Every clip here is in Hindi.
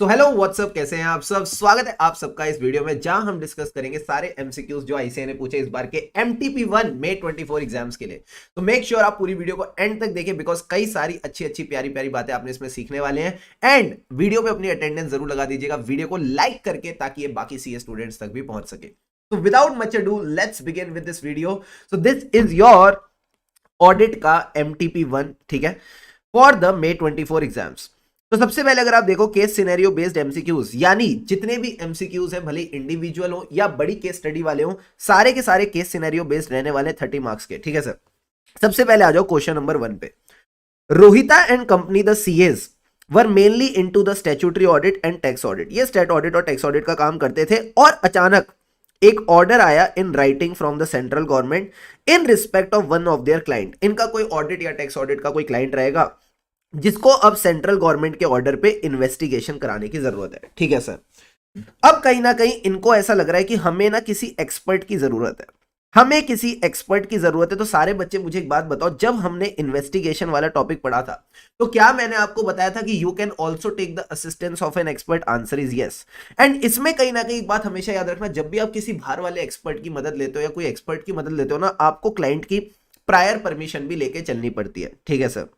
तो हेलो व्हाट्सअप, कैसे हैं आप सब। स्वागत है आप सबका इस वीडियो में जहां हम डिस्कस करेंगे सारे एमसीक्यूज जो आईसीएआई ने पूछे इस बार के MTP1 May 24 एग्जाम्स के लिए। तो मेक श्योर आप पूरी वीडियो को एंड तक देखें बिकॉज कई सारी अच्छी अच्छी प्यारी प्यारी बातें आपने इसमें सीखने वाले हैं। एंड वीडियो पे अपनी अटेंडेंस जरूर लगा दीजिएगा वीडियो को लाइक करके, ताकि ये बाकी सीए स्टूडेंट्स तक भी पहुंच सके। तो without much ado let's begin with this video. So this is your audit का MTP1, ठीक है, फॉर द May 24 एग्जाम्स। तो सबसे पहले अगर आप देखो केस सिनेरियो बेस्ड एमसीक्यूज, यानी जितने भी एमसीक्यूज हैं भले इंडिविजुअल हो या बड़ी केस स्टडी वाले हो, सारे के सारे केस सिनेरियो बेस्ड रहने वाले 30 मार्क्स के, ठीक है सर। सबसे पहले आ जाओ क्वेश्चन नंबर 1 पे। Rohita and company the CS were mainly into the statutory audit and tax audit. ये स्टैट ऑडिट और टैक्स ऑडिट का काम करते थे और अचानक एक ऑर्डर आया in writing from the central government in respect of one of their client. इनका कोई ऑडिट या टैक्स ऑडिट का कोई क्लाइंट रहेगा जिसको अब सेंट्रल गवर्नमेंट के ऑर्डर पे इन्वेस्टिगेशन कराने की जरूरत है, ठीक है सर। अब कहीं ना कहीं इनको ऐसा लग रहा है कि हमें ना किसी एक्सपर्ट की जरूरत है, हमें किसी एक्सपर्ट की जरूरत है। तो सारे बच्चे मुझे एक बात बताओ, जब हमने इन्वेस्टिगेशन वाला टॉपिक पढ़ा था तो क्या मैंने आपको बताया था कि you can also take the assistance of an expert? Answer is yes. And इसमें कहीं ना कहीं एक बात हमेशा याद रखना, जब भी आप किसी बाहर वाले एक्सपर्ट की मदद लेते हो या कोई एक्सपर्ट की मदद लेते हो ना, आपको क्लाइंट की प्रायर परमिशन भी लेके चलनी पड़ती है, ठीक है सर।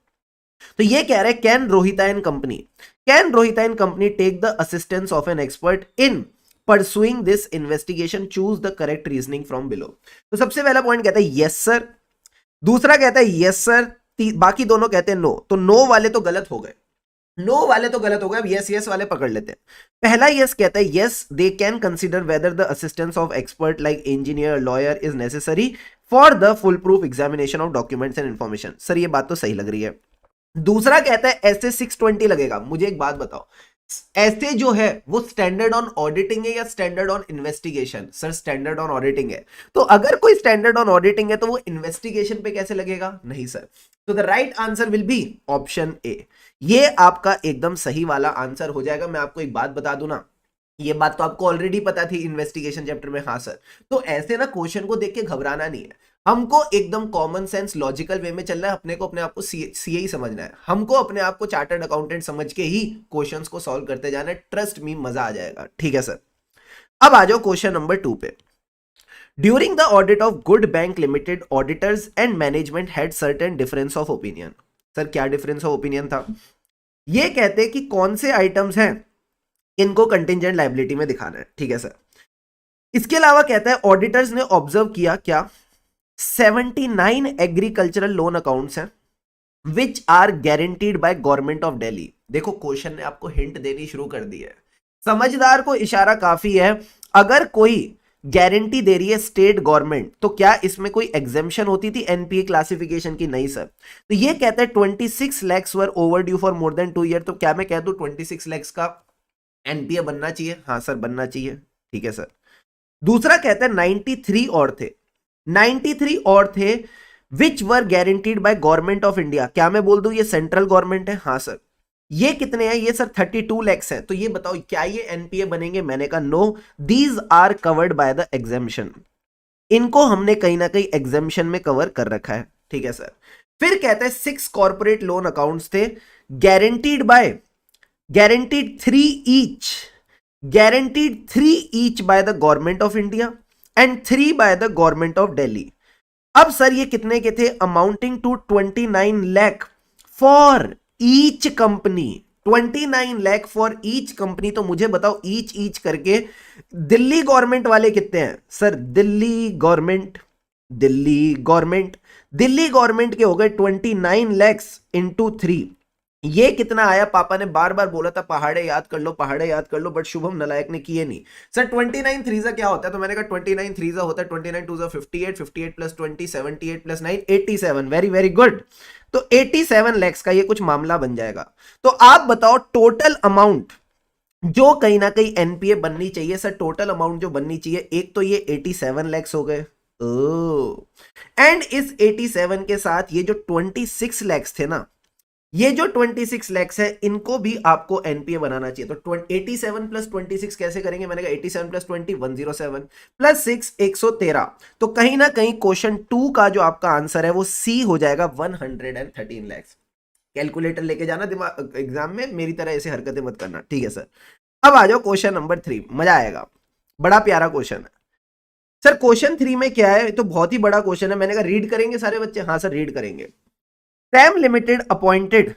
तो ये कह रहे हैं can Rohita and company take the assistance of an expert in pursuing this investigation, choose the correct reasoning from below. तो सबसे पहला पॉइंट कहता है यस सर, दूसरा कहता है यस सर, बाकी दोनों कहते हैं नो। तो नो वाले तो गलत हो गए, अब यस यस वाले पकड़ लेते हैं। पहला यस कहता है yes they can consider whether the assistance of expert like engineer lawyer is necessary for the full proof examination of documents and information. Sir ये बात तो सही लग रही है। दूसरा कहता है ऐसे 620 लगेगा। मुझे एक बात बताओ, ऐसे जो है वो स्टैंडर्ड ऑन ऑडिटिंग है या standard on investigation? Sir standard on auditing है। तो अगर कोई स्टैंडर्ड ऑन ऑडिटिंग है तो वो इन्वेस्टिगेशन पे कैसे लगेगा? नहीं सर। तो the right answer will be option A. ये आपका एकदम सही वाला आंसर हो जाएगा। मैं आपको एक बात बता दूं ना, ये बात तो आपको ऑलरेडी पता थी इन्वेस्टिगेशन चैप्टर में। हाँ सर। तो ऐसे ना क्वेश्चन को देख के घबराना नहीं है, हमको एकदम कॉमन सेंस लॉजिकल वे में चलना है। अपने को अपने आप को सीए ही समझना है, हमको अपने आप को चार्टर्ड अकाउंटेंट समझ के ही क्वेश्चंस को सॉल्व करते जाना है। ट्रस्ट मी, मजा आ जाएगा, ठीक है सर। अब आ जाओ क्वेश्चन नंबर 2 पे। During the audit of good bank limited auditors and management had certain difference of opinion. Sir क्या डिफरेंस ऑफ ओपिनियन था? ये कहते कि कौन से आइटम्स हैं इनको कंटिंजेंट लायबिलिटी में दिखाना है, ठीक है सर। इसके अलावा कहता है ऑडिटर्स ने ऑब्जर्व किया क्या 79 एग्रीकल्चरल लोन अकाउंट्स हैं which are guaranteed by government of Delhi. देखो क्वेश्चन ने आपको हिंट देनी शुरू कर दी है, समझदार को इशारा काफी है। अगर कोई गारंटी दे रही है स्टेट गवर्नमेंट तो क्या इसमें कोई एग्जेम्पशन होती थी एनपीए क्लासिफिकेशन की? नहीं सर। तो ये कहता है 26 lakhs were over due for more than 2 year. तो क्या मैं कह दूं 26 lakhs का एनपीए बनना चाहिए? हाँ सर बनना चाहिए, ठीक है सर। दूसरा कहता है 93 और थे which were guaranteed by government of India. क्या मैं बोल दूं ये सेंट्रल गवर्नमेंट है? हाँ सर। ये कितने हैं? ये सर 32 lakhs है। तो ये बताओ क्या ये एनपीए बनेंगे? मैंने कहा no, these are covered by the exemption. इनको हमने कहीं ना कहीं एग्जेम्पशन में कवर कर रखा है, ठीक है सर। फिर कहता है 6 कॉर्पोरेट लोन अकाउंट्स थे guaranteed 3 each by the government of India and 3 by the government of Delhi। अब सर ये कितने के थे? Amounting to 29 lakh for each company. 29 lakh for each company. तो मुझे बताओ ईच करके दिल्ली गवर्नमेंट वाले कितने हैं? सर दिल्ली गवर्नमेंट के हो गए 29 lakhs इंटू 3। ये कितना आया? पापा ने बार बार बोला था पहाड़े याद कर लो, बट शुभम नलायक ने किए नहीं। सर 29 थ्रीजा क्या होता है? तो मैंने कहा 29 थ्रीजा होता है 29 to 58, 58 plus 20 78 plus 9 87। Very very good. तो 87 lakhs का ये कुछ मामला बन जाएगा। तो आप बताओ टोटल अमाउंट जो कहीं ना कहीं एनपीए बननी चाहिए। सर टोटल अमाउंट जो बननी चाहिए, एक तो ये 87 lakhs हो गए, एंड इस 87 के साथ ये जो 26 lakhs थे ना, ये जो 26 lakhs है इनको भी आपको एनपीए बनाना चाहिए। तो 87 प्लस 26 कैसे करेंगे? मैंने कहा 87 प्लस 20 107 प्लस 6 113। तो कहीं ना कहीं क्वेश्चन 2 का जो आपका आंसर है वो सी हो जाएगा 113 lakhs। कैलकुलेटर लेके जाना दिमाग एग्जाम में, मेरी तरह ऐसे हरकतें मत करना, ठीक है सर। अब आ जाओ क्वेश्चन नंबर 3, मजा आएगा, बड़ा प्यारा क्वेश्चन है सर। क्वेश्चन 3 में क्या है, तो बहुत ही बड़ा क्वेश्चन है। मैंने कहा रीड करेंगे सारे बच्चे, हाँ सर रीड करेंगे। Sam limited appointed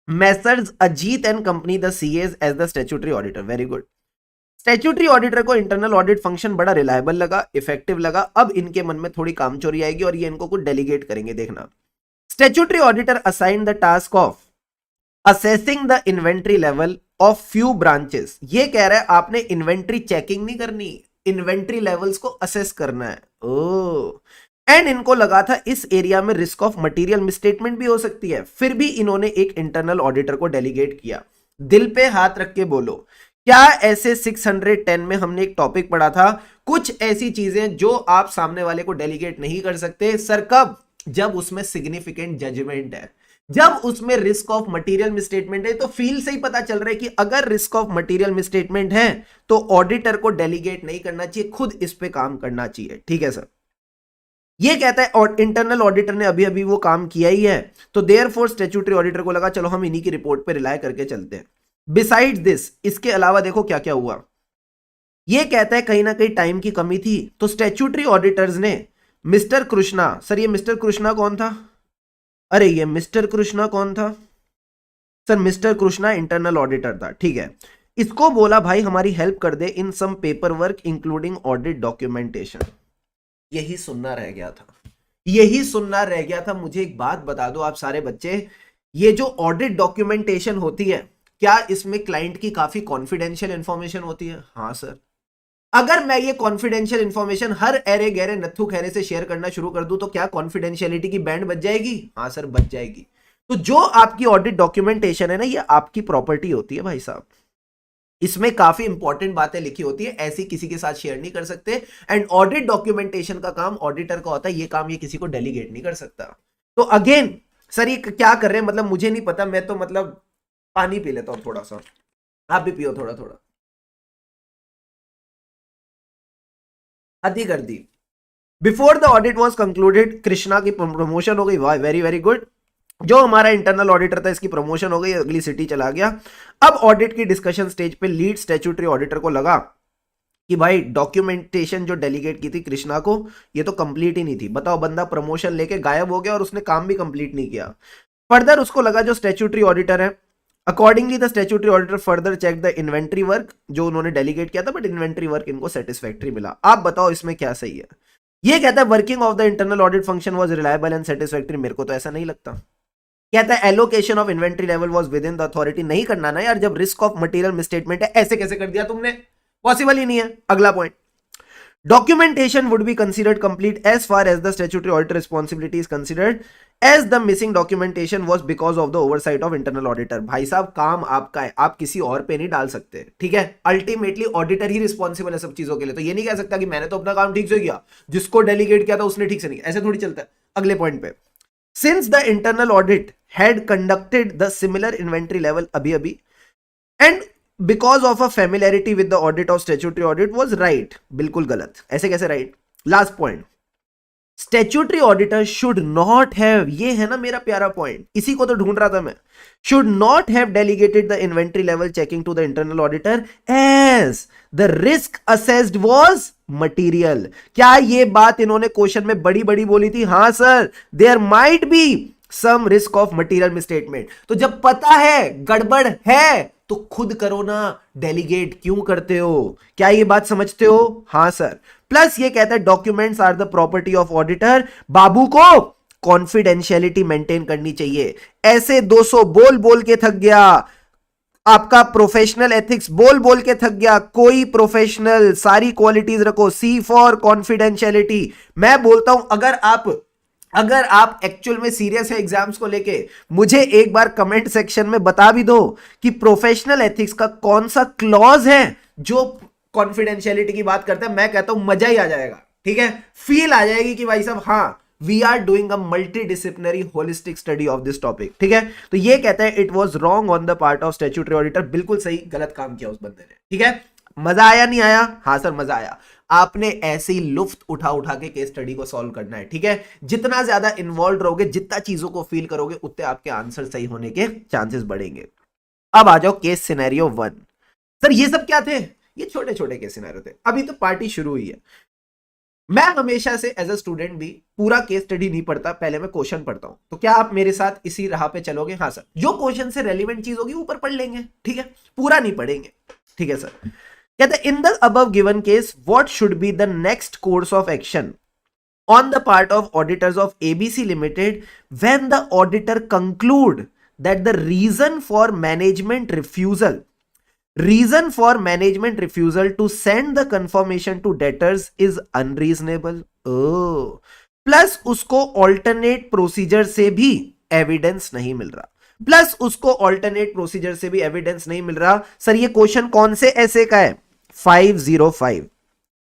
Messrs Ajit and company the CS as the statutory auditor. Very good. Statutory auditor को इंटरनल ऑडिट फंक्शन बड़ा रिलायबल लगा, इफेक्टिव लगा। अब इनके मन में थोड़ी कामचोरी आएगी और ये इनको कुछ डेलीगेट करेंगे, देखना। Statutory auditor assign the task of assessing the inventory level of few branches. ये कह रहा है आपने इन्वेंट्री चेकिंग नहीं करनी, इन्वेंट्री लेवल्स को असेस करना है। ओ एंड इनको लगा था इस एरिया में रिस्क ऑफ मटेरियल मिसस्टेटमेंट भी हो सकती है, फिर भी इन्होंने एक इंटरनल ऑडिटर को डेलीगेट किया। दिल पे हाथ रख के बोलो, क्या ऐसे 610 में हमने एक टॉपिक पढ़ा था, कुछ ऐसी चीजें जो आप सामने वाले को डेलीगेट नहीं कर सकते सर? कब? जब उसमें सिग्निफिकेंट जजमेंट है, जब उसमें रिस्क ऑफ मटेरियल मिसस्टेटमेंट है। तो फील से ही पता चल रहा है कि अगर रिस्क ऑफ मटेरियल मिसस्टेटमेंट है तो ऑडिटर को डेलीगेट नहीं करना चाहिए, खुद इस पे काम करना चाहिए, ठीक है सर। ये कहता है और इंटरनल ऑडिटर ने अभी अभी वो काम किया ही है, तो देयरफॉर स्टैट्यूटरी ऑडिटर को लगा चलो हम इन्हीं की रिपोर्ट पे रिलाय करके चलते हैं। बिसाइड्स दिस, इसके अलावा देखो क्या क्या हुआ। ये कहता है कहीं ना कहीं टाइम की कमी थी, तो स्टैट्यूटरी ऑडिटर्स ने मिस्टर कृष्णा, सर ये मिस्टर कृष्णा कौन था? अरे ये मिस्टर कृष्णा कौन था sir? Mister Krishna internal auditor था, ठीक है। इसको बोला भाई हमारी हेल्प कर दे in some paper work including audit documentation. यही सुनना रह गया था, यही सुनना रह गया था। मुझे एक बात बता दो आप सारे बच्चे, ये जो ऑडिट डॉक्यूमेंटेशन होती है, क्या इसमें क्लाइंट की काफी कॉन्फिडेंशियल इंफॉर्मेशन होती है? हाँ सर। अगर मैं ये कॉन्फिडेंशियल इंफॉर्मेशन हर एरे गहरे नत्थु खैरे से शेयर करना शुरू कर दूं तो क्या कॉन्फिडेंशियलिटी की बैंड बच जाएगी? हाँ सर बच जाएगी। तो जो आपकी ऑडिट डॉक्यूमेंटेशन है ना, ये आपकी प्रॉपर्टी होती है भाई साहब। इसमें काफी इंपॉर्टेंट बातें लिखी होती है, ऐसी किसी के साथ शेयर नहीं कर सकते। एंड ऑडिट डॉक्यूमेंटेशन का काम ऑडिटर का होता है, ये काम ये किसी को डेलीगेट नहीं कर सकता। तो अगेन सर ये क्या कर रहे हैं, मतलब मुझे नहीं पता, मैं तो मतलब पानी पी लेता हूं थोड़ा सा, आप भी पियो थोड़ा थोड़ा। हद ही कर दी। Before the audit was concluded, Krishna की प्रमोशन हो गई, वाह वेरी वेरी गुड। जो हमारा इंटरनल ऑडिटर था इसकी प्रमोशन हो गई, अगली सिटी चला गया। अब ऑडिट की डिस्कशन स्टेज पे लीड स्टैट्यूटरी ऑडिटर को लगा कि भाई डॉक्यूमेंटेशन जो डेलीगेट की थी कृष्णा को, ये तो कंप्लीट ही नहीं थी। बताओ, बंदा प्रमोशन लेके गायब हो गया और उसने काम भी कंप्लीट नहीं किया। फर्दर उसको लगा जो स्टैट्यूटरी ऑडिटर है, accordingly the statutory auditor further check the inventory work जो उन्होंने डेलीगेट किया था, बट इन्वेंट्री वर्क इनको सेटिस्फैक्टरी मिला। आप बताओ इसमें क्या सही है? ये कहता है working of the internal audit function was reliable and satisfactory. मेरे को तो ऐसा नहीं लगता। कहता है allocation of inventory level was with in the authority. नहीं करना ना यार, जब रिस्क ऑफ मटेरियल मिसस्टेटमेंट है, ऐसे कैसे कर दिया तुमने? पॉसिबल ही नहीं है। अगला point, documentation would be considered complete as far as the statutory auditor responsibility is considered, as the missing documentation was because of the oversight of internal auditor। भाई साहब काम आपका है, आप किसी और पे नहीं डाल सकते, ठीक है। अल्टीमेटली ऑडिटर ही रिस्पॉन्सिबल है सब चीजों के लिए। तो ये नहीं कह सकता कि मैंने तो अपना काम ठीक से किया, जिसको डेलीगेट किया था उसने ठीक से नहीं, ऐसे थोड़ी चलता है। अगले पॉइंट पे, since the internal audit had conducted the similar inventory level अभी and because of a familiarity with the audit of statutory audit was right. बिल्कुल गलत, ऐसे कैसे right? Last point, statutory auditor should not have, ये है ना मेरा प्यारा पॉइंट, इसी को तो ढूंढ रहा था मैं, should not have delegated the inventory level checking to the internal auditor as the risk assessed was material. क्या ये बात इन्होंने क्वेश्चन में बड़ी बड़ी बोली थी? हाँ sir, there might be some risk of material misstatement. तो जब पता है गड़बड़ है तो खुद करो ना, डेलीगेट क्यों करते हो? क्या ये बात समझते हो? हाँ सर। प्लस ये कहता है documents are the property of auditor. बाबू को कॉन्फिडेंशियलिटी मेंटेन करनी चाहिए। ऐसे 200 बोल बोल के थक गया, आपका प्रोफेशनल एथिक्स बोल बोल के थक गया। कोई प्रोफेशनल, सारी क्वालिटीज रखो। सी फॉर कॉन्फिडेंशियलिटी। मैं बोलता हूं अगर आप एक्चुअल में सीरियस है एग्जाम्स को लेके, मुझे एक बार कमेंट सेक्शन में बता भी दो कि प्रोफेशनल एथिक्स का कौन सा क्लॉज है जो कॉन्फिडेंशियलिटी की बात करता है। मैं कहता हूं मजा ही आ जाएगा, ठीक है। फील आ जाएगी कि भाई साहब हाँ, we are doing a multi disciplinary holistic study of this topic, ठीक है। तो ये कहता है it was wrong on the part of statutory auditor. बिल्कुल सही, गलत काम किया उस बंदे ने, ठीक है। मजा आया नहीं आया? हाँ सर मजा आया। आपने ऐसे ही लुफ्त उठा उठा के केस स्टडी को सॉल्व करना है, ठीक है। जितना ज्यादा इन्वॉल्व रहोगे, जितना चीजों को फील करोगे, उतने आपके आंसर सही होने के चांसेस बढ़ेंगे। अब आ जाओ केस सिनेरियो 1। सर ये सब क्या थे? ये छोटे छोटे केस सिनेरियो थे, अभी तो पार्टी शुरू हुई है। मैं हमेशा से एज अ स्टूडेंट भी पूरा केस स्टडी नहीं पढ़ता, पहले मैं क्वेश्चन पढ़ता हूं। तो क्या आप मेरे साथ इसी राह पे चलोगे? हाँ सर। जो क्वेश्चन से रेलिवेंट चीज होगी ऊपर पढ़ लेंगे, ठीक है, पूरा नहीं पढ़ेंगे, ठीक है सर। कहते इन the above given case what should be the next course of action on the part of auditors of ABC Limited when the auditor conclude that the reason for management refusal to send the confirmation to debtors is unreasonable. Oh, plus उसको alternate procedure से भी evidence नहीं मिल रहा, सर ये क्वेश्चन कौन से ऐसे का है? 505।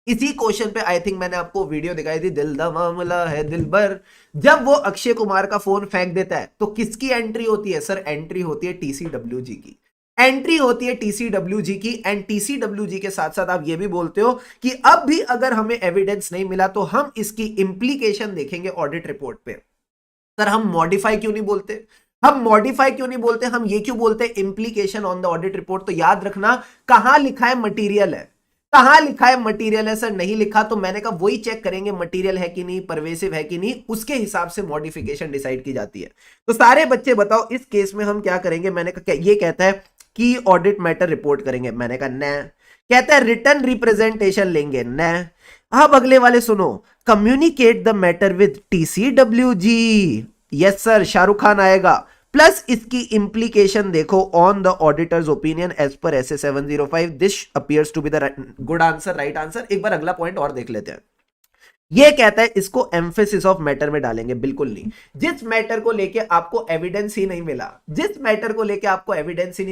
इसी क्वेश्चन पे आई थिंक मैंने आपको वीडियो दिखाई थी, दिल दा मामला है दिलबर। जब वो अक्षय कुमार का फोन फेंक देता है तो किसकी एंट्री होती है? सर एंट्री होती है टीसीडब्ल्यूजी की, एंड टीसीडब्ल्यूजी के साथ साथ आप ये भी बोलते हो कि अब भी अगर हमें एविडेंस नहीं मिला तो हम इसकी इंप्लीकेशन देखेंगे ऑडिट रिपोर्ट पे। सर हम मॉडिफाई क्यों नहीं बोलते? हम ये क्यों बोलते हैं implication on the audit report? तो याद रखना कहां लिखा है मटीरियल है, सर नहीं लिखा तो मैंने कहा वही चेक करेंगे मटीरियल है कि नहीं, परवेसिव है कि नहीं, उसके हिसाब से मॉडिफिकेशन डिसाइड की जाती है। तो सारे बच्चे बताओ इस केस में हम क्या करेंगे? मैंने कहा ये कहता है कि ऑडिट मैटर रिपोर्ट करेंगे, मैंने कहा न। कहता है रिटर्न रिप्रेजेंटेशन लेंगे, न। अब अगले वाले सुनो, communicate the matter with TCWG, yes sir, Shahrukh Khan आएगा। प्लस इसकी इंप्लीकेशन देखो on the auditor's opinion as per S 705, this appears to be the good answer, right answer. एक बार अगला पॉइंट और देख लेते हैं। ये कहता है इसको एम्फेसिस ऑफ मैटर में डालेंगे, बिल्कुल नहीं। जिस मैटर को लेके आपको एविडेंस ही नहीं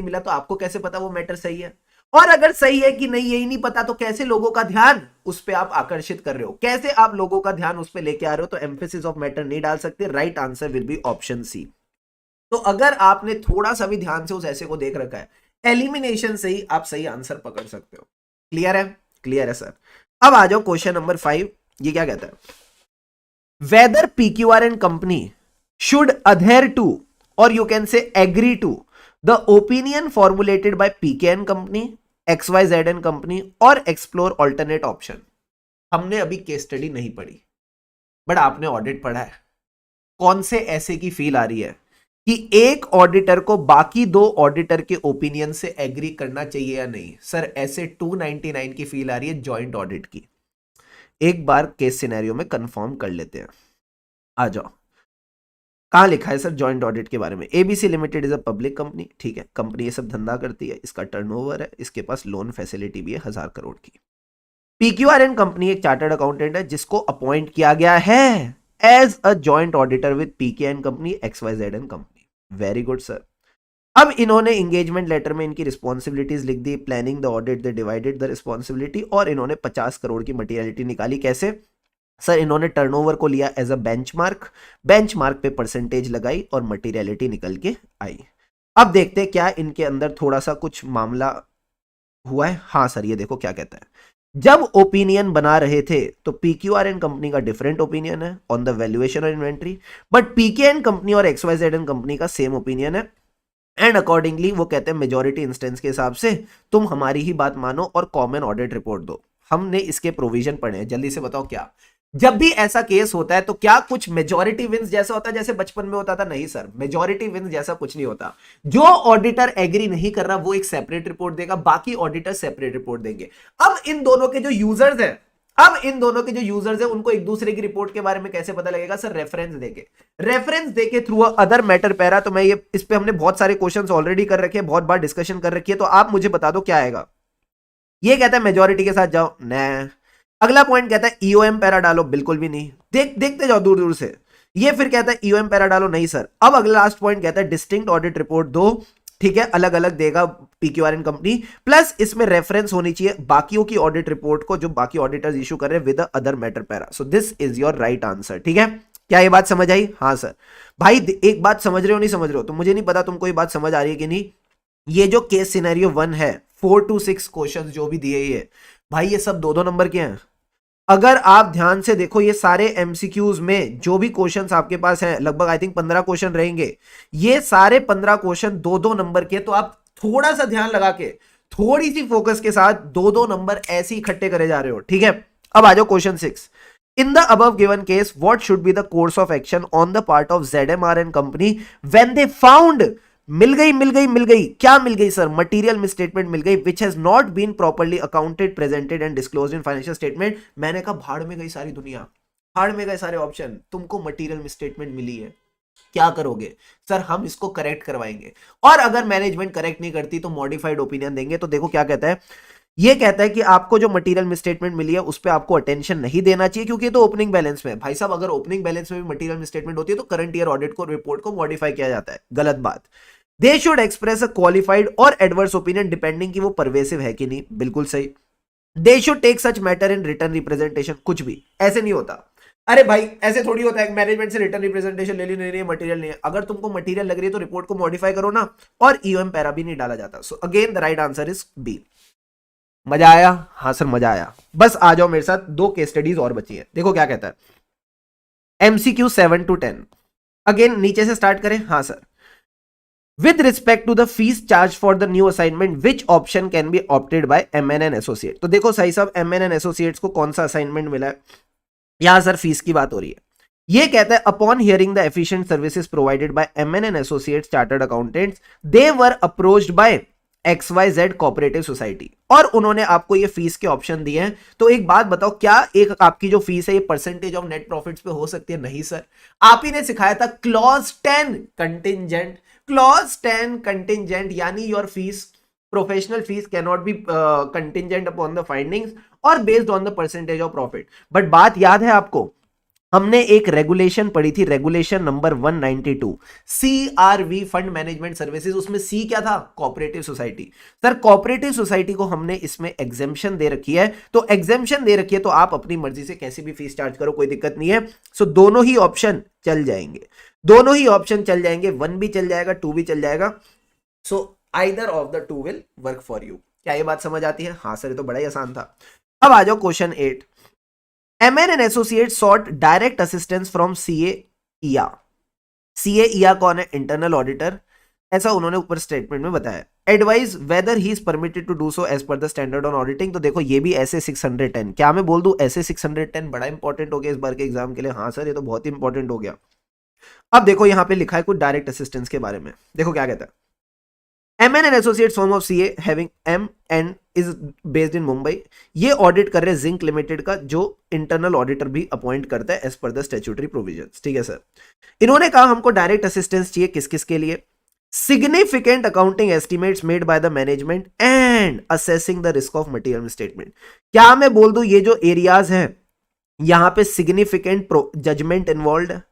मिला, तो आपको कैसे पता वो मैटर सही है? और अगर सही है कि नहीं यही नहीं पता, तो कैसे लोगों का ध्यान उस पर आप आकर्षित कर रहे हो, कैसे आप लोगों का ध्यान उस पर लेके आ रहे हो? तो एम्फेसिस ऑफ मैटर नहीं डाल सकते, right answer will be option C. तो अगर आपने थोड़ा सा भी ध्यान से उस ऐसे को देख रखा है, एलिमिनेशन से ही आप सही आंसर पकड़ सकते हो। क्लियर है सर। अब आ जाओ क्वेश्चन नंबर 5। ये क्या कहता है? Whether PQR and company should adhere to or you can say agree to the opinion formulated by PK and company, XYZ and company, or explore alternate option. हमने अभी केस स्टडी नहीं पढ़ी, बट आपने ऑडिट पढ़ा है। कौन से ऐसे की फील आ रही है कि एक ऑडिटर को बाकी दो ऑडिटर के ओपिनियन से एग्री करना चाहिए या नहीं? सर ऐसे 299 की फील आ रही है जॉइंट ऑडिट की। एक बार केस सिनेरियो में कंफर्म कर लेते हैं। आ जाओ, कहां लिखा है सर जॉइंट ऑडिट के बारे में? ABC limited is a public company, ठीक है, कंपनी ये सब धंधा करती है, इसका टर्नओवर है, इसके पास लोन फैसिलिटी भी है 1000 करोड़ की। पीक्यूआर एंड कंपनी एक चार्टर्ड अकाउंटेंट है जिसको अपॉइंट किया गया है as a joint auditor with PK and company, XYZ and company. Very good sir. अब इन्होंने एंगेजमेंट लेटर में इनकी रिस्पॉन्सिबिलिटीज लिख दी, planning the audit they divided the responsibility, और इन्होंने 50 करोड़ की मटेरियलिटी निकाली। कैसे? सर इन्होंने टर्नओवर को लिया एज अ बेंचमार्क पे परसेंटेज लगाई और मटेरियलिटी निकल के आई। अब देखते हैं क्या इनके अंदर थोड़ा सा कुछ मामला हुआ है। हाँ सर, ये देखो क्या कहता है। जब ओपिनियन बना रहे थे तो पीक्यूआर एंड कंपनी का डिफरेंट ओपिनियन है ऑन द वैल्यूएशन और inventory, but PK and company और XYZ एंड कंपनी का सेम ओपिनियन है, एंड अकॉर्डिंगली वो कहते हैं मेजॉरिटी इंस्टेंस के हिसाब से तुम हमारी ही बात मानो और कॉमन ऑडिट रिपोर्ट दो। हमने इसके प्रोविजन पढ़े हैं, जल्दी से बताओ क्या। जब भी ऐसा केस होता है तो क्या कुछ मेजॉरिटी विंस जैसा होता है जैसे बचपन में होता था? नहीं सर, मेजॉरिटी विंस जैसा कुछ नहीं होता। जो ऑडिटर एग्री नहीं कर रहा वो एक सेपरेट रिपोर्ट देगा, बाकी ऑडिटर सेपरेट रिपोर्ट देंगे। अब इन दोनों के जो यूजर्स हैं उनको एक दूसरे की रिपोर्ट के बारे में कैसे पता लगेगा? सर रेफरेंस देके थ्रू अदर मैटर पैरा। तो मैं ये इस पे हमने बहुत सारे क्वेश्चंस ऑलरेडी कर रखे हैं, बहुत बार डिस्कशन कर रखी है, तो आप मुझे बता दो क्या आएगा। ये कहता है मेजॉरिटी के साथ जाओ, न। अगला पॉइंट कहता है ईओएम पैरा डालो, बिल्कुल भी नहीं, देखते जाओ दूर दूर से। ये फिर कहता है ईओएम पैरा डालो, नहीं सर। अब अगला लास्ट पॉइंट कहता है डिस्टिंक्ट ऑडिट रिपोर्ट दो, ठीक है, अलग अलग देगा पीक्यूआर एंड कंपनी, प्लस इसमें रेफरेंस होनी चाहिए बाकियों की ऑडिट रिपोर्ट को जो बाकी ऑडिटर्स इशू कर रहे हैं with other matter para. So this is your right answer, ठीक है। क्या ये बात समझ आई? हाँ सर। भाई एक बात समझ रहे हो नहीं समझ रहे हो तो मुझे नहीं पता तुमको ये बात समझ आ रही है कि नहीं। ये जो केस सिनेरियो 1 है 4 to 6 क्वेश्चन जो भी दिए है भाई, ये सब 2-2 नंबर के हैं। अगर आप ध्यान से देखो ये सारे एमसीक्यूज में जो भी क्वेश्चंस आपके पास हैं, लगभग आई थिंक 15 क्वेश्चन रहेंगे, ये सारे 15 क्वेश्चन 2-2 नंबर के। तो आप थोड़ा सा ध्यान लगा के, थोड़ी सी फोकस के साथ 2-2 नंबर ऐसे ही इकट्ठे करे जा रहे हो, ठीक है। अब आ जाओ question 6। In the above given case what should be the course of action on the part of ZMR and company when they found, मिल गई, क्या मिल गई सर? मटेरियल मिसस्टेटमेंट मिल गई which has not been properly accounted, presented and disclosed in financial statement. मैंने कहा भाड़ में गई सारी दुनिया, भाड़ में गए सारे ऑप्शन, तुमको मटेरियल मिसस्टेटमेंट मिली है, क्या करोगे? सर हम इसको करेक्ट करवाएंगे, और अगर मैनेजमेंट करेक्ट नहीं करती तो मॉडिफाइड ओपिनियन देंगे। तो देखो क्या कहता है, ये कहता है कि आपको जो मटेरियल मिसस्टेटमेंट मिली है उस पर आपको अटेंशन नहीं देना चाहिए, क्योंकि ये तो ओपनिंग बैलेंस में है। भाई साहब अगर ओपनिंग बैलेंस में भी मटेरियल मिसस्टेटमेंट होती है तो करंट ईयर ऑडिट को, रिपोर्ट को मॉडिफाई किया जाता है, गलत बात। They should express a qualified और एडवर्स ओपिनियन डिपेंडिंग कि वो परवेसिव है कि नहीं, बिल्कुल सही। They should take such matter in return representation, कुछ भी ऐसे नहीं होता। अरे भाई ऐसे थोड़ी होता है, मैनेजमेंट से रिटर्न रिप्रेजेंटेशन ले ली, नहीं मटेरियल नहीं है। अगर तुमको मटेरियल लग रही है तो रिपोर्ट को मॉडिफाई करो ना, और ईओएम पैरा भी नहीं डाला जाता। So again the right answer is B. मजा आया? हाँ सर मजा आया। बस आ जाओ मेरे साथ, 2 केस स्टडीज और बची है। देखो क्या कहता है, एमसीक्यू 7 to 10। अगेन नीचे से स्टार्ट करें। हाँ sir, with respect to the fees charged for the new assignment which option can be opted by MN and Associate। तो देखो सही साहब, MN and Associates को कौन सा असाइनमेंट मिला है? यहां सर फीस की बात हो रही है। ये कहता है upon hearing the efficient services provided by MN and Associates chartered accountants they were approached by XYZ cooperative society, और उन्होंने आपको ये फीस के ऑप्शन दिए हैं। तो एक बात बताओ, क्या एक आपकी जो फीस है ये परसेंटेज ऑफ नेट प्रॉफिट्स पे हो सकती है? नहीं सर, आप ही ने सिखाया था क्लॉज 10 कंटिंजेंट, क्लॉज 10 कंटिंजेंट यानी your fees, professional fees can not be contingent upon the findings or based on the percentage of profit. But बात याद है आपको, हमने एक रेगुलेशन पढ़ी थी, regulation number 192, CRV fund management services. उसमें सी क्या था? Cooperative society. Sir cooperative society को हमने इसमें एग्जेम्पशन दे रखी है, तो एग्जेम्पशन दे रखी है तो आप अपनी मर्जी से कैसी भी फीस चार्ज करो, कोई दिक्कत नहीं है। सो दोनों ही ऑप्शन चल जाएंगे, दोनों ही ऑप्शन चल जाएंगे, 1 भी चल जाएगा, 2 भी चल जाएगा। So either of the 2 will work for you. क्या ये बात समझ आती है? हाँ सर ये तो बड़ा ही आसान था। अब आ जाओ question 8। MN and Associates sought direct assistance from CA EA। CA EA कौन है? इंटरनल ऑडिटर, ऐसा उन्होंने ऊपर स्टेटमेंट में बताया। Advise whether he is permitted to do so as per the standard on auditing. तो देखो ये भी ऐसे 610, क्या मैं बोल दूं ऐसे 610 बड़ा इंपॉर्टेंट हो गया इस बार के एग्जाम के लिए। हाँ सर ये तो बहुत इंपॉर्टेंट हो गया। अब देखो यहां पे लिखा है कुछ डायरेक्ट असिस्टेंस के बारे में, देखो क्या कहता है। MN and Associates firm of CA having M and is based in Mumbai, ये ऑडिट कर रहे हैं जिंक लिमिटेड का, जो इंटरनल ऑडिटर भी अपॉइंट करता है as per the statutory provisions. ठीक है सर, इन्होंने कहा हमको डायरेक्ट असिस्टेंस चाहिए, किस किस के लिए? Significant accounting estimates made by the management and assessing the risk of material statement. क्या मैं बोल दूं ये जो एरियाज हैं यहां पे सिग्निफिकेंट जजमेंट इन्वॉल्व है,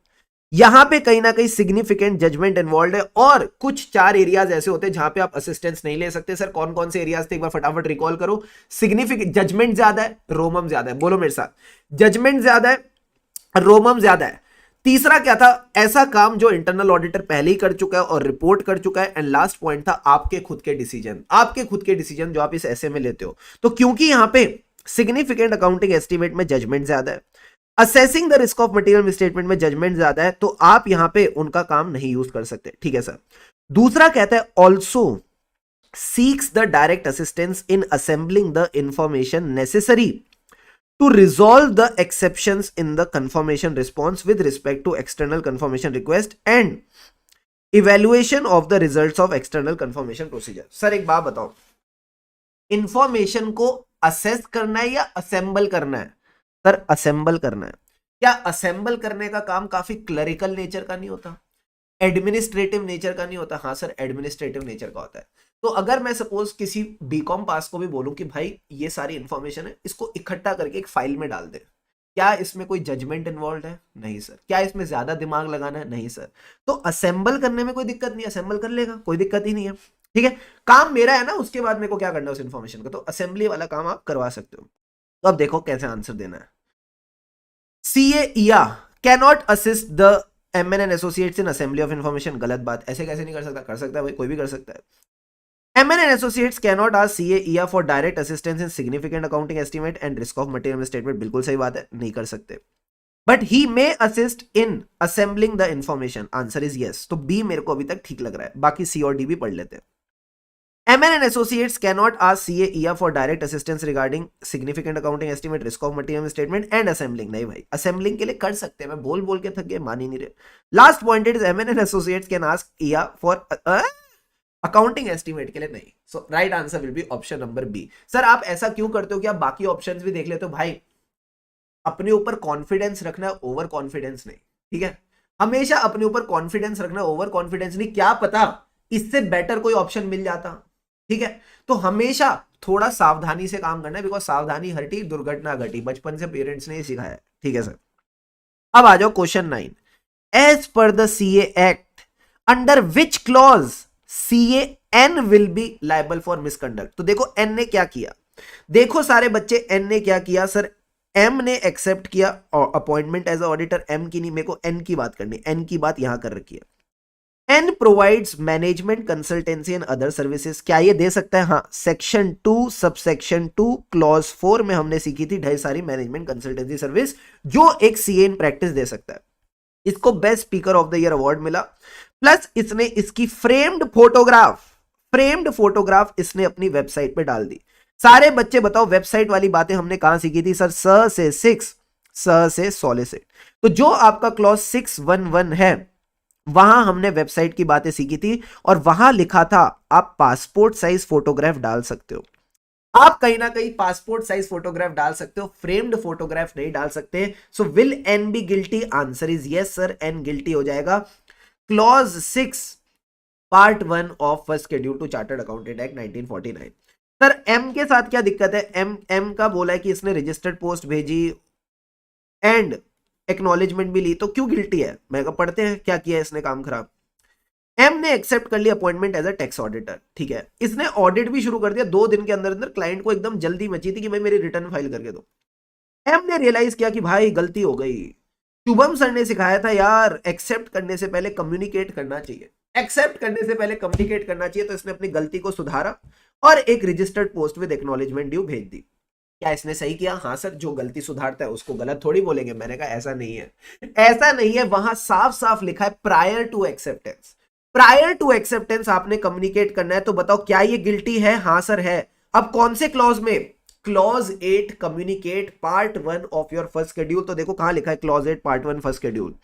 यहां पे कहीं ना कहीं सिग्निफिकेंट जजमेंट इन्वॉल्व है, और कुछ 4 एरियाज ऐसे होते हैं जहां पे आप असिस्टेंस नहीं ले सकते। सर कौन कौन से एरियाज थे? एक बार फटाफट रिकॉल करो। सिग्निफिकेंट, जजमेंट ज्यादा है, रोमम ज्यादा है, बोलो मेरे साथ, जजमेंट ज्यादा है, रोमम ज्यादा है। तीसरा क्या था? ऐसा काम जो इंटरनल ऑडिटर पहले ही कर चुका है और रिपोर्ट कर चुका है। एंड लास्ट पॉइंट था आपके खुद के डिसीजन, आपके खुद के डिसीजन जो आप इस ऐसे में लेते हो। तो क्योंकि यहां पे सिग्निफिकेंट अकाउंटिंग एस्टिमेट में जजमेंट ज्यादा है, assessing the risk of material misstatement में जजमेंट ज्यादा है, तो आप यहां पे उनका काम नहीं यूज कर सकते। ठीक है सर। दूसरा कहता है also seeks the direct assistance in assembling the information necessary to resolve the exceptions in the confirmation response with respect to external confirmation request and evaluation of the results of external confirmation procedure। Sir एक बात बताओ, इंफॉर्मेशन को असेस करना है या असेंबल करना है? सर असेंबल करना है। क्या असेंबल करने का काम काफी क्लरिकल नेचर का नहीं होता, एडमिनिस्ट्रेटिव नेचर का नहीं होता? हाँ सर एडमिनिस्ट्रेटिव नेचर का होता है। तो अगर मैं सपोज किसी बीकॉम पास को भी बोलूं कि भाई ये सारी इंफॉर्मेशन है, इसको इकट्ठा करके एक फाइल में डाल दे, क्या इसमें कोई जजमेंट इन्वॉल्व है? नहीं सर। क्या इसमें ज्यादा दिमाग लगाना है? नहीं सर। तो असेंबल करने में कोई दिक्कत नहीं है, असेंबल कर लेगा, कोई दिक्कत ही नहीं है। ठीक है, काम मेरा है ना, उसके बाद मेरे को क्या करना है उस इंफॉर्मेशन का, तो असेंबली वाला काम आप करवा सकते हो। तो अब देखो कैसे आंसर देना है। CA cannot assist the MN and Associates in assembly of information, गलत बात। ऐसे कैसे नहीं कर सकता? कर सकता है भाई, कोई भी कर सकता है। MN and Associates cannot ask CA EA for direct assistance in significant accounting estimate and risk of material statement. बिल्कुल सही बात है, नहीं कर सकते. But he may assist in assembling the information. Answer is yes. तो B मेरे को अभी तक ठीक लग रहा है, बाकी C और D भी पढ़ लेते हैं. MN and Associates cannot ask CA EA for direct assistance regarding significant accounting estimate, risk of material statement and assembling. नहीं भाई, assembling के लिए कर सकते हैं. मैं बोल बोल के थक गए, मान ही नहीं रहे. Last point is MN and Associates can ask EA for accounting estimate के लिए नहीं. So right answer will be option number B. Sir आप ऐसा क्यों करते हो कि आप बाकी ऑप्शंस भी देख लेते हो? भाई अपने ऊपर कॉन्फिडेंस रखना, ओवर कॉन्फिडेंस नहीं. ठीक है, हमेशा अपने ऊपर कॉन्फिडेंस रखना, ओवर कॉन्फिडेंस नहीं. क्या पता इससे बेटर कोई ऑप्शन मिल जाता. ठीक है, तो हमेशा थोड़ा सावधानी से काम करना है, बिकॉज सावधानी हटी दुर्घटना घटी. बचपन से पेरेंट्स ने सिखाया है. ठीक है सर, अब आ जाओ question 9. As per the CA act under which clause CA N will be liable for misconduct. तो देखो N ने क्या किया, देखो सारे बच्चे, N ने क्या किया सर, M ने एक्सेप्ट किया अपॉइंटमेंट एज ऑडिटर. M की नहीं, मेरे को N की बात करनी. N की बात यहां कर रखी है. N provides management consultancy and other services. क्या ये दे सकता है? हाँ. सेक्शन 2 सबसेक्शन 2 क्लॉज 4 में हमने सीखी थी ढेर सारी मैनेजमेंट कंसल्टेंसी सर्विस जो एक CA इन प्रैक्टिस दे सकता है. इसको best speaker of the year award मिला. प्लस इसने इसकी फ्रेम्ड फोटोग्राफ इसने अपनी वेबसाइट पे डाल दी. सारे बच्चे बताओ वेबसाइट वाली बातें हमने कहां सीखी थी सर? स से 6, स से सॉलिसिट. तो जो आपका क्लॉज 611 है वहां हमने वेबसाइट की बातें सीखी थी और वहां लिखा था आप पासपोर्ट साइज फोटोग्राफ डाल सकते हो. आप कहीं ना कहीं पासपोर्ट साइज फोटोग्राफ डाल सकते हो, फ्रेम्ड फोटोग्राफ नहीं डाल सकते. So will N be guilty? Answer is yes sir, N guilty हो जाएगा. Clause 6 part 1 of first schedule to chartered accountant act 1949. Sir M के साथ क्या दिक्कत है? एम का बोला है कि इसने रजिस्टर्ड पोस्ट भेजी एंड एक्नॉलेजमेंट भी ली, तो क्यों गिल्टी है? मैं पढ़ते हैं क्या किया इसने काम खराब. एम ने एक्सेप्ट कर लिया appointment as a tax auditor. ठीक है, इसने ऑडिट भी शुरू कर दिया 2 दिन के अंदर अंदर. क्लाइंट को एकदम जल्दी मची थी कि भाई मेरी रिटर्न फाइल करके दो. एम ने रियलाइज किया कि भाई गलती हो गई. शुभम सर ने सिखाया था यार एक्सेप्ट करने से पहले कम्युनिकेट करना चाहिए, एक्सेप्ट करने से पहले कम्युनिकेट करना चाहिए. तो इसने अपनी गलती को सुधारा और एक registered post with acknowledgement due भेज दी. क्या इसने सही किया? हाँ सर, जो गलती सुधारता है उसको गलत थोड़ी बोलेंगे. मैंने कहा ऐसा नहीं है, ऐसा नहीं है. वहां साफ साफ लिखा है prior to acceptance. Prior to acceptance आपने कम्युनिकेट करना है. तो बताओ क्या ये गिल्टी है? हाँ सर है. अब कौन से क्लॉज में? Clause 8 communicate part 1 of your first schedule. तो देखो कहां लिखा है clause 8 part 1 first schedule.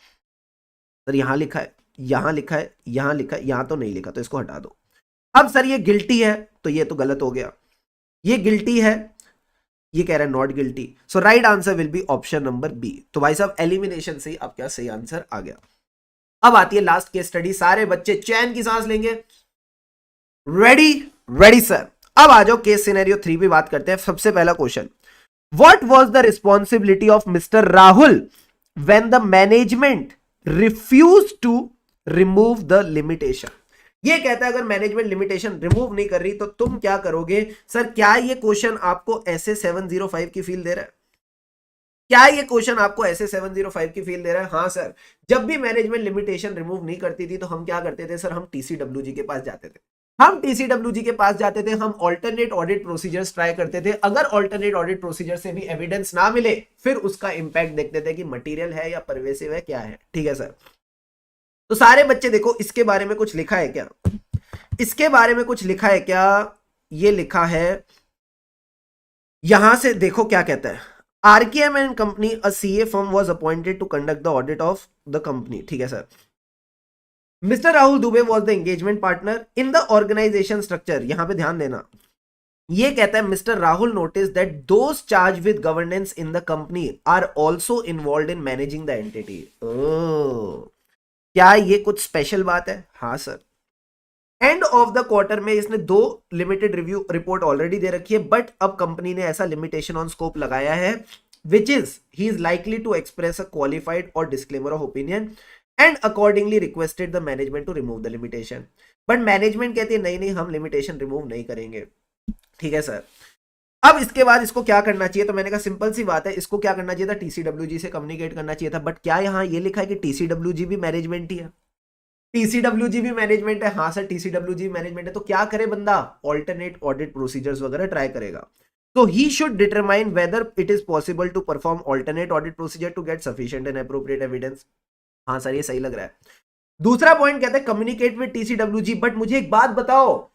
Sir यहां लिखा है, यहां लिखा है, यहां लिखा है, यहां तो नहीं लिखा, तो इसको हटा दो. अब सर ये गिल्टी है, तो ये तो गलत हो गया. ये गिल्टी है, ये कह रहा है not guilty. So right answer will be option number B. तो भाई साहब एलिमिनेशन से अब क्या सही आंसर आ गया. अब आती है लास्ट केस स्टडी. सारे बच्चे चैन की सांस लेंगे. रेडी? Ready sir. अब आ जाओ केस सिनेरियो 3 पे बात करते हैं. सबसे पहला question, what was the responsibility of Mr Rahul when the management refuse to remove the limitation. ये कहता है अगर मैनेजमेंट लिमिटेशन रिमूव नहीं कर रही तो तुम क्या करोगे? सर क्या ये क्वेश्चन आपको ऐसे 705 की फील दे रहा है? क्या ये क्वेश्चन आपको ऐसे 705 की फील दे रहा है? हाँ सर, जब भी मैनेजमेंट लिमिटेशन रिमूव नहीं करती थी तो हम क्या करते थे सर? हम टीसीडब्ल्यूजी के पास जाते थे. हम टीसीडब्ल्यूजी के पास जाते थे, हम ऑल्टरनेट ऑडिट प्रोसीजर्स ट्राई करते थे. अगर ऑल्टरनेट ऑडिट प्रोसीजर से भी एविडेंस ना मिले फिर उसका इंपैक्ट देखते थे कि मटेरियल है या परवेसिव है, क्या है. ठीक है सर. तो सारे बच्चे देखो इसके बारे में कुछ लिखा है क्या? इसके बारे में कुछ लिखा है क्या? ये लिखा है, यहां से देखो क्या कहता है. RKM and company, a CA firm was appointed to conduct the audit of the company. ठीक है sir. Mr. Rahul Dubey was the engagement partner in the organization structure. यहां पे ध्यान देना, ये कहता है Mr. Rahul noticed that those charged with governance in the company are also involved in managing the entity. क्या ये कुछ स्पेशल बात है? हाँ sir. End of the quarter में इसने 2 लिमिटेड रिव्यू रिपोर्ट ऑलरेडी दे रखी है, बट अब कंपनी ने ऐसा लिमिटेशन ऑन स्कोप लगाया है which is he is likely to express a qualified or disclaimer of opinion and accordingly requested the management to remove the limitation. But management कहती है नहीं नहीं हम लिमिटेशन रिमूव नहीं करेंगे. ठीक है सर. अब इसके बाद इसको क्या करना चाहिए? तो मैंने कहा सिंपल सी बात है, इसको क्या करना चाहिए था? टीसीडब्ल्यूजी से कम्युनिकेट करना चाहिए था. बट क्या यहां ये लिखा है कि टीसीडब्ल्यूजी भी मैनेजमेंट ही है? टीसीडब्ल्यूजी भी मैनेजमेंट है, हाँ सर टीसीडब्ल्यूजी मैनेजमेंट है, तो क्या करे बंदा, ऑल्टरनेट ऑडिट प्रोसीजर्स वगैरह ट्राई करेगा। तो he should determine whether it is possible to perform alternate audit procedure to get sufficient and appropriate evidence. हाँ सर ये सही लग रहा है। दूसरा पॉइंट कहता है कम्युनिकेट विद टीसीडब्ल्यूजी। बट मुझे एक बात बताओ,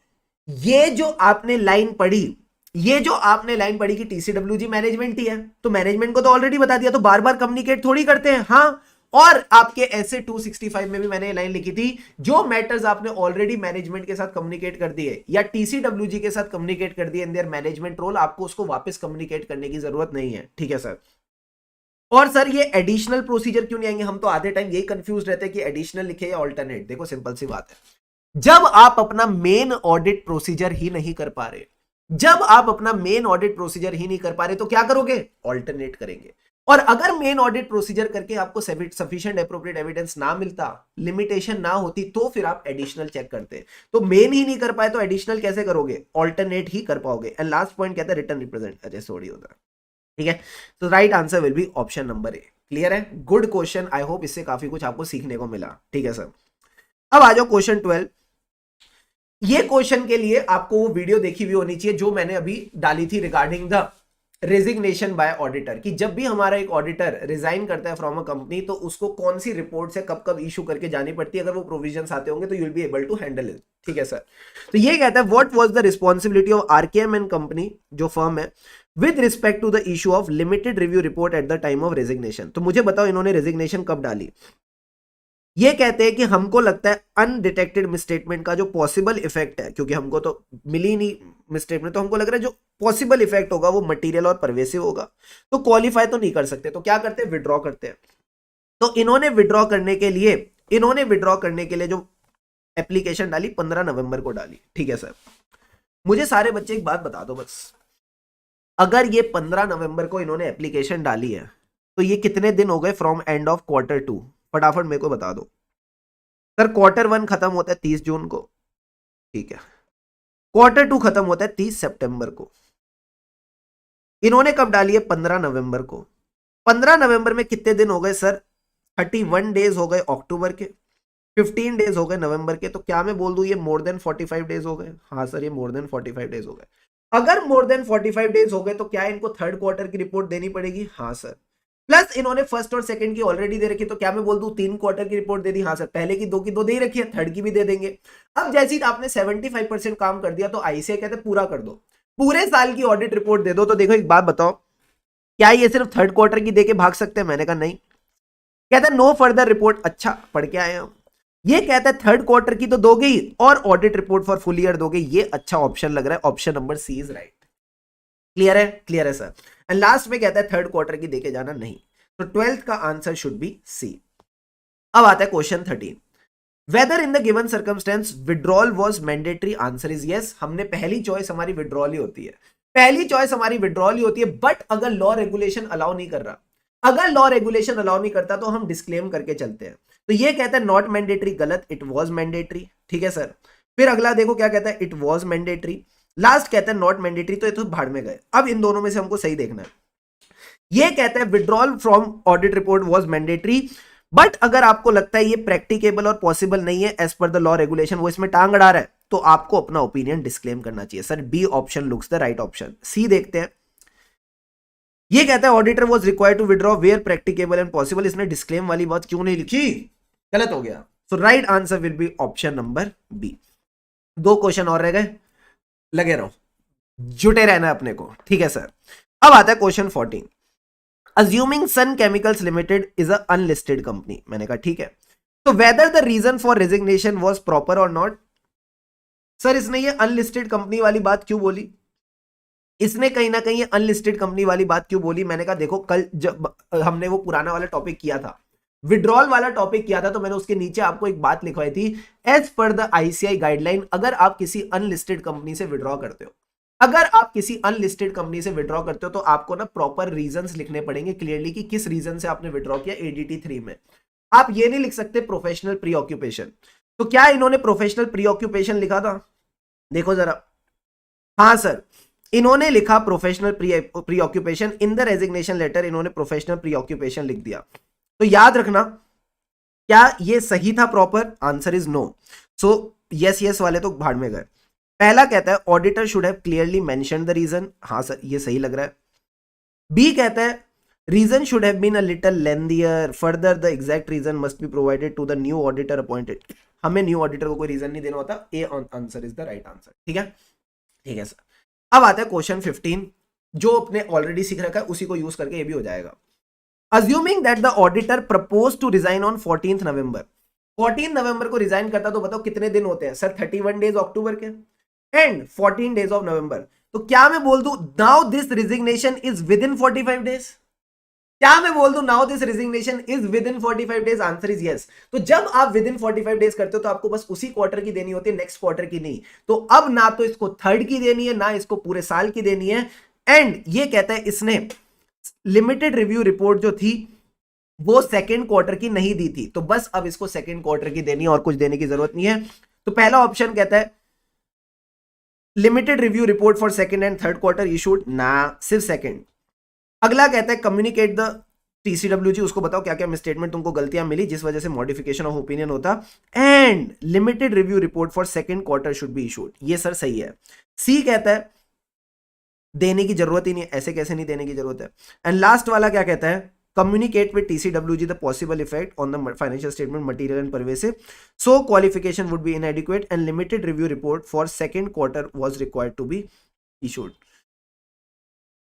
ये जो आपने लाइन पढ़ी, ये जो आपने लाइन पढ़ी कि टीसीडब्ल्यूजी मैनेजमेंट ही है, तो मैनेजमेंट को तो ऑलरेडी बता दिया, तो बार बार कम्युनिकेट थोड़ी करते हैं। हाँ, और आपके ऐसे 265 में भी मैंने ये लाइन लिखी थी, जो मैटर्स आपने ऑलरेडी मैनेजमेंट के साथ कम्युनिकेट कर दिए या टीसीडब्ल्यूजी के साथ कम्युनिकेट कर दिए इन देयर मैनेजमेंट रोल, आपको उसको वापस कम्युनिकेट करने की जरूरत नहीं है। ठीक है सर। और सर ये एडिशनल प्रोसीजर क्यों नहीं आएंगे, हम तो आधे टाइम यही कंफ्यूज रहते हैं कि एडिशनल लिखे या ऑल्टरनेट। देखो सिंपल सी बात है, जब आप अपना मेन ऑडिट प्रोसीजर ही नहीं कर पा रहे, जब आप अपना मेन ऑडिट प्रोसीजर ही नहीं कर पा रहे, तो क्या करोगे, ऑल्टरनेट करेंगे। और अगर मेन ऑडिट प्रोसीजर करके आपको सफिशिएंट एप्रोप्रिएट एविडेंस ना मिलता, लिमिटेशन ना होती, तो फिर आप एडिशनल चेक करते। तो मेन ही नहीं कर पाए तो एडिशनल कैसे करोगे, ऑल्टरनेट ही कर पाओगे। एंड लास्ट पॉइंट कहता है रिटर्न रिप्रेजेंट, अच्छा सॉरी होता है। ठीक है, तो right answer will be option number A. Clear है, गुड क्वेश्चन, आई होप इससे काफी कुछ आपको सीखने को मिला। ठीक है सर। अब आ जाओ क्वेश्चन 12। ये क्वेश्चन के लिए आपको वो वीडियो देखी हुई होनी चाहिए जो मैंने अभी डाली थी regarding the resignation bye auditor, कि जब भी हमारा एक ऑडिटर रिजाइन करता है फ्रॉम अ कंपनी तो उसको कौन सी रिपोर्ट से कब कब इशू करके जानी पड़ती है, अगर वो प्रोविजंस आते होंगे तो you will be able to handle it. ठीक है सर। तो ये कहता है what was the responsibility of RKM and company, जो फर्म है, with respect to the issue of limited review report at the time of resignation. तो मुझे बताओ इन्होंने रेजिग्नेशन कब डाली। ये कहते हैं कि हमको लगता है अनडिटेक्टेड मिसस्टेटमेंट का जो पॉसिबल इफेक्ट है, क्योंकि हमको तो मिली नहीं मिसस्टेटमेंट, तो हमको लग रहा है जो पॉसिबल इफेक्ट होगा वो मटेरियल और परवेसिव होगा, तो क्वालिफाई तो नहीं कर सकते, तो क्या करते हैं, विड्रॉ करते हैं। तो इन्होंने विड्रॉ करने के लिए जो एप्लीकेशन डाली 15 नवंबर को डाली। ठीक है सर। मुझे सारे बच्चे एक बात बता दो बस, अगर ये 15 नवंबर को इन्होंने एप्लीकेशन डाली है तो ये कितने दिन हो गए फ्रॉम एंड ऑफ Q2, फटाफट मेरे को बता दो। सर Q1 खत्म होता है 30 जून को, ठीक है, Q2 खत्म होता है 30 सितंबर को, इन्होंने कब डाली है, 15 नवंबर को। 15 नवंबर में कितने दिन हो गए सर, 31 डेज हो गए अक्टूबर के, 15 डेज हो गए नवंबर के, तो क्या मैं बोल दूं ये मोर देन 45 डेज हो गए। हाँ सर ये मोर देन 45 डेज हो गए। अगर मोर देन 45 डेज हो गए तो क्या इनको थर्ड क्वार्टर की रिपोर्ट देनी पड़ेगी। हाँ सर। प्लस इन्होंने फर्स्ट और सेकंड की ऑलरेडी दे रखी, तो क्या मैं बोल दूं 3 क्वार्टर की रिपोर्ट दे दी। हाँ सर। पहले की 2 की 2 दे ही रखी है, थर्ड की भी दे देंगे। अब जैसे ही आपने 75% काम कर दिया तो आईसीआई कहते पूरा कर दो, पूरे साल की ऑडिट रिपोर्ट दे दो। तो देखो एक बात बताओ, क्या ये सिर्फ थर्ड क्वार्टर की देके भाग सकते हैं। मैंने कहा नहीं। कहता है नो फर्दर रिपोर्ट, अच्छा पढ़ के आए हम। ये कहता है थर्ड क्वार्टर की तो दोगे ही और audit report for full year दोगे, ये अच्छा ऑप्शन लग रहा है, option number C is right. Clear है, क्लियर है सर। एंड लास्ट में कहता है थर्ड क्वार्टर की देके जाना नहीं, तो 12th का आंसर शुड बी सी। अब आता है question 13, whether in the given circumstances withdrawal was mandatory, answer is yes. हमने पहली चॉइस हमारी विड्रॉल ही होती है, पहली चॉइस हमारी विड्रॉल ही होती है। बट अगर लॉ रेगुलेशन अलाउ नहीं कर रहा, अगर लॉ रेगुलेशन अलाउ नहीं करता तो हम डिस्क्लेम करके चलते हैं। तो ये कहता है नॉट मैंडेटरी, गलत, इट वाज मैंडेटरी। ठीक है सर। फिर अगला देखो क्या कहता है, इट वाज मैंडेटरी। लास्ट कहता है नॉट मैंडेटरी, तो ये तो भाड़ में गए। अब इन दोनों में से हमको सही देखना है। ये कहता है withdrawal from audit report was mandatory, but अगर आपको लगता है ये प्रैक्टिकेबल और पॉसिबल नहीं है as per the law regulation, वो इसमें टांग अड़ा रहा है, तो आपको अपना ओपिनियन डिस्क्लेम करना चाहिए। Sir B option looks the right option. C देखते हैं। ये कहता है auditor was required to withdraw where practicable and possible, इसने डिस्क्लेम वाली बात क्यों नहीं लिखी, गलत हो गया। So right answer will be option number B. 2 question और रह गए, लगे रहो, जुटे रहना अपने को। ठीक है सर। अब आता है question 14, assuming Sun Chemicals Limited is a unlisted company. मैंने कहा ठीक है, तो whether the reason for resignation was proper और नॉट। सर इसने ये अनलिस्टेड कंपनी वाली बात क्यों बोली, इसने कहीं ना कहीं अनलिस्टेड कंपनी वाली बात क्यों बोली। मैंने कहा देखो कल जब हमने वो पुराना वाला टॉपिक किया था, विड्रॉल वाला टॉपिक किया था, तो मैंने उसके नीचे आपको एक बात लिखवाई थी, as per the ICI guideline, अगर आप किसी अनलिस्टेड कंपनी से विड्रॉ करते हो, अगर आप किसी अनलिस्टेड कंपनी से विड्रॉ करते हो तो आपको ना प्रॉपर रीजंस लिखने पड़ेंगे क्लियरली कि किस रीजन से आपने विड्रॉ किया एडीटी 3 में। आप ये नहीं लिख सकते प्रोफेशनल प्री ऑक्यूपेशन। तो क्या इन्होंने प्रोफेशनल प्री ऑक्यूपेशन लिखा था, देखो जरा। हाँ सर, इन्होंने लिखा professional preoccupation in the resignation letter, इन्होंने प्रोफेशनल प्री ऑक्यूपेशन लिख दिया। तो याद रखना क्या ये सही था proper? Answer is no. So yes yes वाले तो भाड़ में गए। पहला कहता है auditor should have clearly mention the reason, हाँ सर ये सही लग रहा है। बी कहता है reason should have been a little lengthier, further the exact reason must be provided to the new auditor appointed. हमें न्यू ऑडिटर को कोई रीजन नहीं देना होता। A answer is the right answer. ठीक है, ठीक है सर। अब आता है क्वेश्चन 15, जो अपने ऑलरेडी सीख रखा है उसी को यूज करके ये भी हो जाएगा। Assuming that the auditor proposed to resign on 14th November, 14 नवंबर को रिजाइन करता तो बताओ कितने दिन होते हैं सर? 31 डेज अक्टूबर के एंड 14 डेज ऑफ नवंबर। तो क्या मैं बोल दूं now this resignation is with in 45 days? क्या मैं बोल दूं now this resignation is with in 45 days? Answer is yes. तो जब आप विद इन 45 डेज करते हो तो आपको बस उसी क्वार्टर की देनी होती है, नेक्स्ट क्वार्टर की नहीं। तो अब ना तो इसको थर्ड की देनी है ना इसको पूरे साल की देनी है। एंड ये कहता है इसने लिमिटेड रिव्यू रिपोर्ट जो थी वो सेकेंड क्वार्टर की नहीं दी थी, तो बस अब इसको सेकेंड क्वार्टर की देनी है और कुछ देने की जरूरत नहीं है। तो पहला ऑप्शन कहता है limited review report for second and third quarter issued, ना सिर्फ सेकेंड। अगला कहता है कम्युनिकेट द टीसीडब्ल्यूजी, उसको बताओ क्या क्या मिसस्टेटमेंट तुमको गलतियां मिली जिस वजह से मॉडिफिकेशन ऑफ ओपिनियन होता। And limited review report for second quarter should be issued, ये सर सही है। सी कहता है देने की जरूरत ही नहीं, ऐसे कैसे नहीं देने की जरूरत है। एंड लास्ट वाला क्या कहता है communicate with TCWG the possible effect on the financial statement material and pervasive, so qualification would be inadequate and limited review report for second quarter was required to be issued।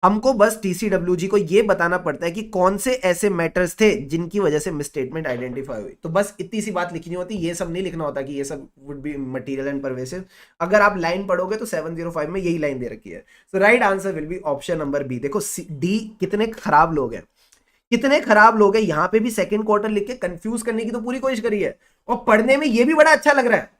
हमको बस TCWG को ये बताना पड़ता है कि कौन से ऐसे मैटर्स थे जिनकी वजह से मिसस्टेटमेंट आइडेंटिफाई हुई, तो बस इतनी सी बात लिखनी होती, ये सब नहीं लिखना होता कि ये सब would be material and pervasive. अगर आप लाइन पढ़ोगे तो 705 में यही लाइन दे रखी है। So right answer will be option number B. देखो डी कितने खराब लोग हैं, कितने खराब लोग हैं, यहां पे भी सेकंड क्वार्टर लिख के कंफ्यूज करने की तो पूरी कोशिश करी है और पढ़ने में ये भी बड़ा अच्छा लग रहा है,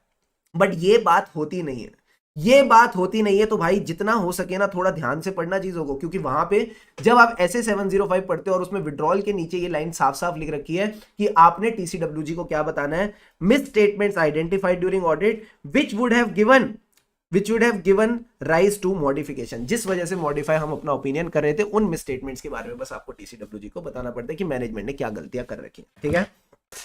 बट ये बात होती नहीं है, ये बात होती नहीं है। तो भाई जितना हो सके ना थोड़ा ध्यान से पढ़ना चीजों को, क्योंकि वहां पे जब आप ऐसे 705 पढ़ते हो और उसमें विड्रॉल के नीचे ये लाइन साफ साफ लिख रखी है कि आपने टीसीडब्ल्यूजी को क्या बताना है, misstatements identified during audit which would have given rise to modification, जिस वजह से मॉडिफाई हम अपना ओपिनियन कर रहे थे, उन मिसस्टेटमेंट्स के बारे में बस आपको टीसीडब्ल्यूजी को बताना पड़ता है कि मैनेजमेंट ने क्या गलतियां कर रखी है। ठीक है,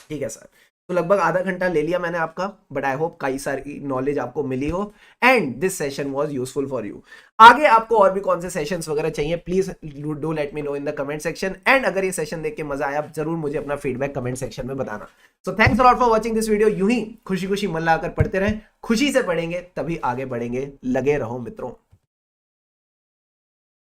ठीक है सर। तो लगभग आधा घंटा ले लिया मैंने आपका, बट आई होप कई सारी नॉलेज आपको मिली हो and this session was useful for you. आगे आपको और भी कौन से सेशंस वगैरह चाहिए please do let me know in the comment section. And अगर ये सेशन देख के मजा आया जरूर मुझे अपना फीडबैक कमेंट सेक्शन में बताना। So thanks a lot for watching this video. यूं ही खुशी खुशी मन लगाकर पढ़ते रहें, खुशी से पढ़ेंगे तभी आगे बढ़ेंगे। लगे रहो मित्रों।